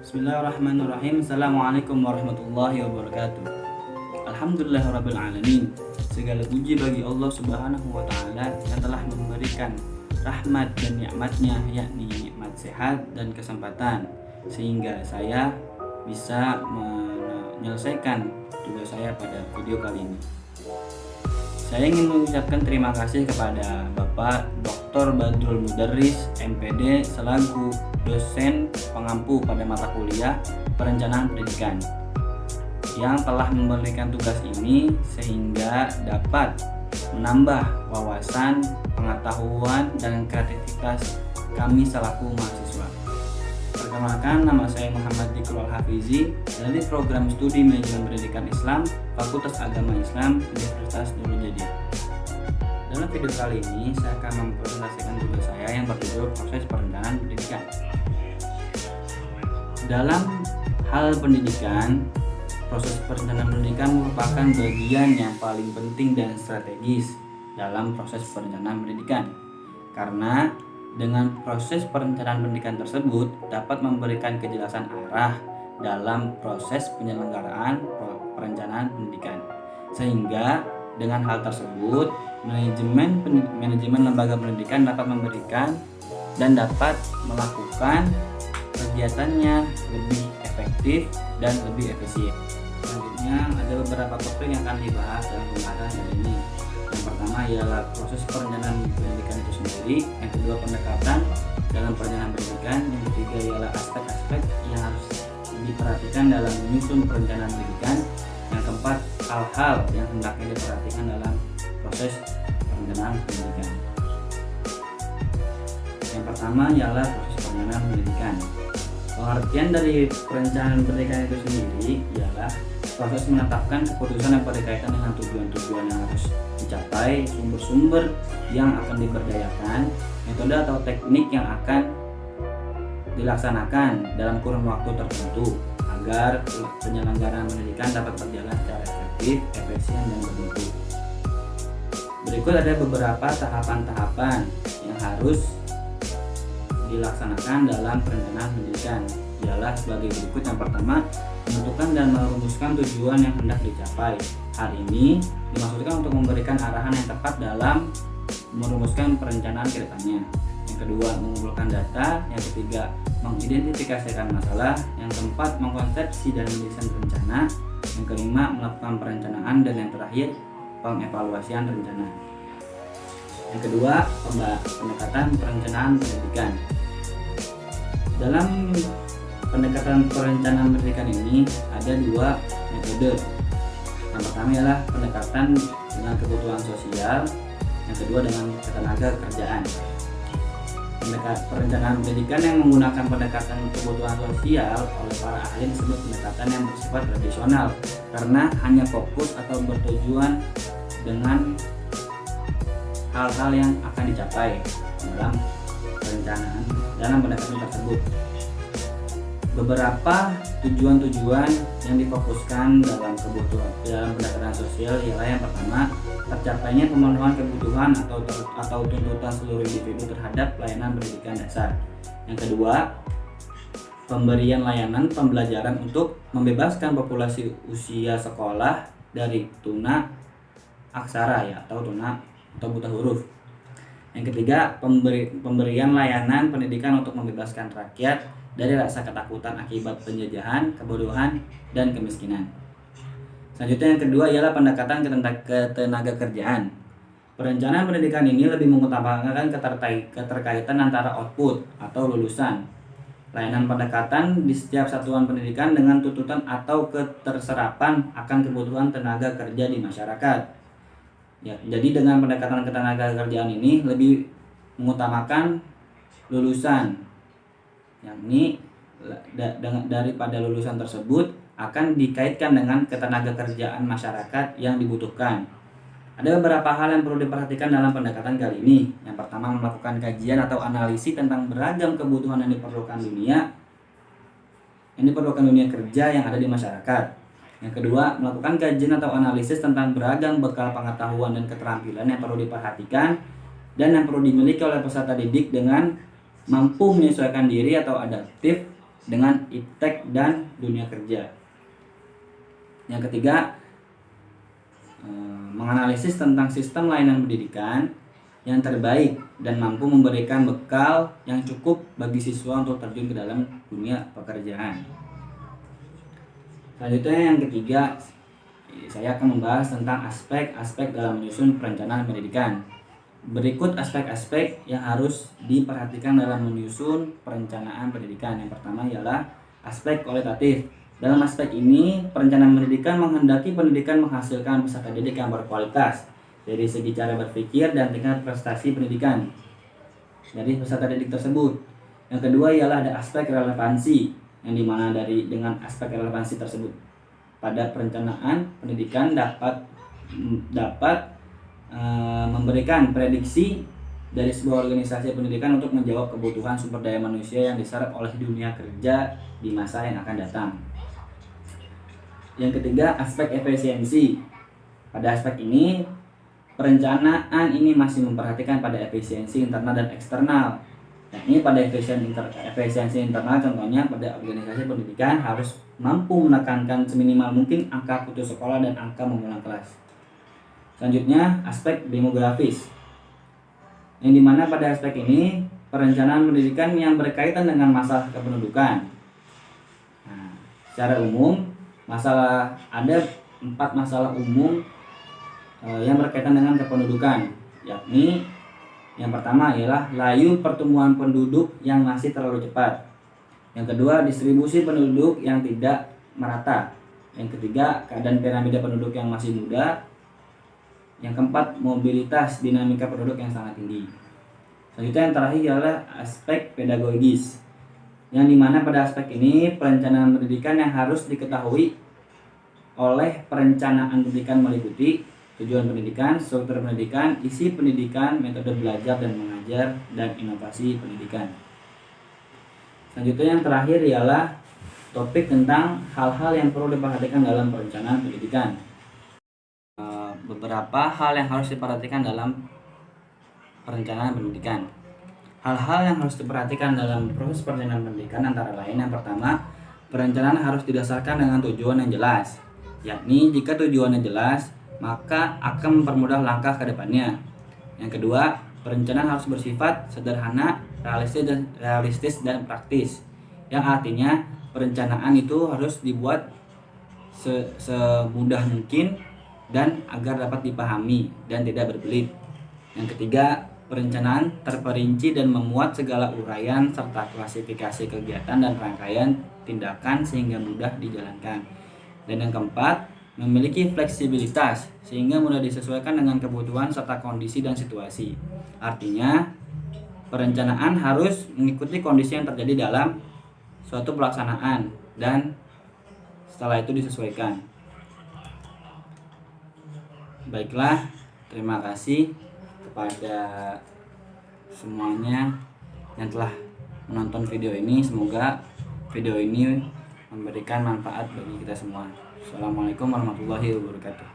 Bismillahirrahmanirrahim. Assalamualaikum warahmatullahi wabarakatuh. Alhamdulillahirabbil alamin. Segala puji bagi Allah Subhanahu wa taala yang telah memberikan rahmat dan nikmatnya, yakni nikmat sehat dan kesempatan, sehingga saya bisa menyelesaikan tugas saya pada video kali ini. Saya ingin mengucapkan terima kasih kepada Bapak Dr. Badrul Mudarris, MPD, selaku dosen pengampu pada mata kuliah Perencanaan Pendidikan, yang telah memberikan tugas ini sehingga dapat menambah wawasan, pengetahuan, dan kreativitas kami selaku mahasiswa. Perkenalkan, nama saya Muhammad Dikrul Hafizi dari Program Studi Manajemen Pendidikan Islam, Fakultas Agama Islam, Universitas Nurul Jadi. Dalam video kali ini, saya akan mempresentasikan tugas saya yang berjudul Proses Perencanaan Pendidikan. Dalam hal pendidikan, proses perencanaan pendidikan merupakan bagian yang paling penting dan strategis dalam proses perencanaan pendidikan, karena dengan proses perencanaan pendidikan tersebut dapat memberikan kejelasan arah dalam proses penyelenggaraan perencanaan pendidikan, sehingga dengan hal tersebut manajemen lembaga pendidikan dapat memberikan dan dapat melakukan kegiatannya lebih efektif dan lebih efisien. Selanjutnya ada beberapa topik yang akan dibahas dalam pembahasan kali ini. Yang pertama ialah proses perencanaan pendidikan itu sendiri, yang kedua pendekatan dalam perencanaan pendidikan, yang ketiga ialah aspek-aspek yang harus diperhatikan dalam menyusun perencanaan pendidikan, yang keempat hal-hal yang hendaknya diperhatikan dalam proses perencanaan pendidikan. Yang pertama ialah proses perencanaan pendidikan. Pengertian dari perencanaan pendidikan itu sendiri ialah proses menetapkan keputusan yang berkaitan dengan tujuan-tujuan yang harus dicapai, sumber-sumber yang akan diberdayakan, metode atau teknik yang akan dilaksanakan dalam kurun waktu tertentu agar penyelenggaraan pendidikan dapat berjalan secara efektif, efisien, dan bermutu. Berikut ada beberapa tahapan-tahapan yang harus dilaksanakan dalam perencanaan pendidikan, ialah sebagai berikut. Yang pertama, menentukan dan merumuskan tujuan yang hendak dicapai. Hal ini dimaksudkan untuk memberikan arahan yang tepat dalam merumuskan perencanaan ke depannya. Yang kedua, mengumpulkan data. Yang ketiga, mengidentifikasikan masalah. Yang keempat, mengkonsepsi dan mendesain rencana. Yang kelima, melakukan perencanaan. Dan yang terakhir, pengevaluasian rencana. Yang kedua, pendekatan perencanaan pendidikan. Dalam pendekatan perencanaan pendidikan ini ada dua metode. Yang pertama ialah pendekatan dengan kebutuhan sosial, yang kedua dengan ketenaga kerjaan. Perencanaan pendidikan yang menggunakan pendekatan kebutuhan sosial oleh para ahli disebut pendekatan yang bersifat tradisional, karena hanya fokus atau bertujuan dengan hal-hal yang akan dicapai dalam perencanaan dalam pendekatan tersebut. Beberapa tujuan-tujuan yang difokuskan dalam pendekatan sosial ialah yang pertama, tercapainya pemenuhan kebutuhan atau tuntutan seluruh individu terhadap layanan pendidikan dasar. Yang kedua, pemberian layanan pembelajaran untuk membebaskan populasi usia sekolah dari tuna aksara atau buta huruf. Yang ketiga, pemberian layanan pendidikan untuk membebaskan rakyat dari rasa ketakutan akibat penjajahan, kebodohan, dan kemiskinan. Selanjutnya yang kedua ialah pendekatan ketenaga kerjaan. Perencanaan pendidikan ini lebih mengutamakan keterkaitan antara output atau lulusan, layanan pendekatan di setiap satuan pendidikan dengan tuntutan atau keterserapan akan kebutuhan tenaga kerja di masyarakat. Jadi dengan pendekatan ketenaga kerjaan ini lebih mengutamakan lulusan, yakni daripada lulusan tersebut akan dikaitkan dengan ketenaga kerjaan masyarakat yang dibutuhkan. Ada beberapa hal yang perlu diperhatikan dalam pendekatan kali ini. Yang pertama, melakukan kajian atau analisis tentang beragam kebutuhan yang diperlukan dunia kerja yang ada di masyarakat. Yang kedua, melakukan kajian atau analisis tentang beragam bekal pengetahuan dan keterampilan yang perlu diperhatikan dan yang perlu dimiliki oleh peserta didik dengan mampu menyesuaikan diri atau adaptif dengan iptek dan dunia kerja. Yang ketiga, menganalisis tentang sistem layanan pendidikan yang terbaik dan mampu memberikan bekal yang cukup bagi siswa untuk terjun ke dalam dunia pekerjaan. Selanjutnya yang ketiga, saya akan membahas tentang aspek-aspek dalam menyusun perencanaan pendidikan. Berikut aspek-aspek yang harus diperhatikan dalam menyusun perencanaan pendidikan. Yang pertama ialah aspek kualitatif. Dalam aspek ini, perencanaan pendidikan menghendaki pendidikan menghasilkan peserta didik yang berkualitas dari segi cara berpikir dan tingkat prestasi pendidikan dari peserta didik tersebut. Yang kedua ialah ada aspek relevansi, yang dimana dengan aspek relevansi tersebut pada perencanaan pendidikan dapat memberikan prediksi dari sebuah organisasi pendidikan untuk menjawab kebutuhan sumber daya manusia yang diserap oleh dunia kerja di masa yang akan datang. Yang ketiga, aspek efisiensi. Pada aspek ini, perencanaan ini masih memperhatikan pada efisiensi internal dan eksternal. Yakni pada efisiensi internal, contohnya pada organisasi pendidikan harus mampu menekankan seminimal mungkin angka putus sekolah dan angka mengulang kelas. Selanjutnya, aspek demografis, yang dimana pada aspek ini perencanaan pendidikan yang berkaitan dengan masalah kependudukan. Nah, secara umum ada 4 masalah umum yang berkaitan dengan kependudukan, yakni yang pertama ialah laju pertumbuhan penduduk yang masih terlalu cepat. Yang kedua, distribusi penduduk yang tidak merata. Yang ketiga, keadaan piramida penduduk yang masih muda. Yang keempat, mobilitas dinamika penduduk yang sangat tinggi. Selanjutnya yang terakhir adalah aspek pedagogis, yang dimana pada aspek ini perencanaan pendidikan yang harus diketahui oleh perencanaan pendidikan meliputi tujuan pendidikan, struktur pendidikan, isi pendidikan, metode belajar dan mengajar, dan inovasi pendidikan. Selanjutnya yang terakhir ialah topik tentang hal-hal yang perlu diperhatikan dalam perencanaan pendidikan. Beberapa hal yang harus diperhatikan dalam perencanaan pendidikan. Hal-hal yang harus diperhatikan dalam proses perencanaan pendidikan antara lain, yang pertama, perencanaan harus didasarkan dengan tujuan yang jelas. Yakni jika tujuannya jelas, maka akan mempermudah langkah ke depannya. Yang kedua, perencanaan harus bersifat sederhana, realistis dan praktis. Yang artinya perencanaan itu harus dibuat semudah mungkin dan agar dapat dipahami dan tidak berbelit. Yang ketiga, perencanaan terperinci dan memuat segala uraian serta klasifikasi kegiatan dan rangkaian tindakan sehingga mudah dijalankan. Dan yang keempat, memiliki fleksibilitas sehingga mudah disesuaikan dengan kebutuhan serta kondisi dan situasi. Artinya, perencanaan harus mengikuti kondisi yang terjadi dalam suatu pelaksanaan dan setelah itu disesuaikan. Baiklah, terima kasih kepada semuanya yang telah menonton video ini. Semoga video ini memberikan manfaat bagi kita semua. Assalamualaikum warahmatullahi wabarakatuh.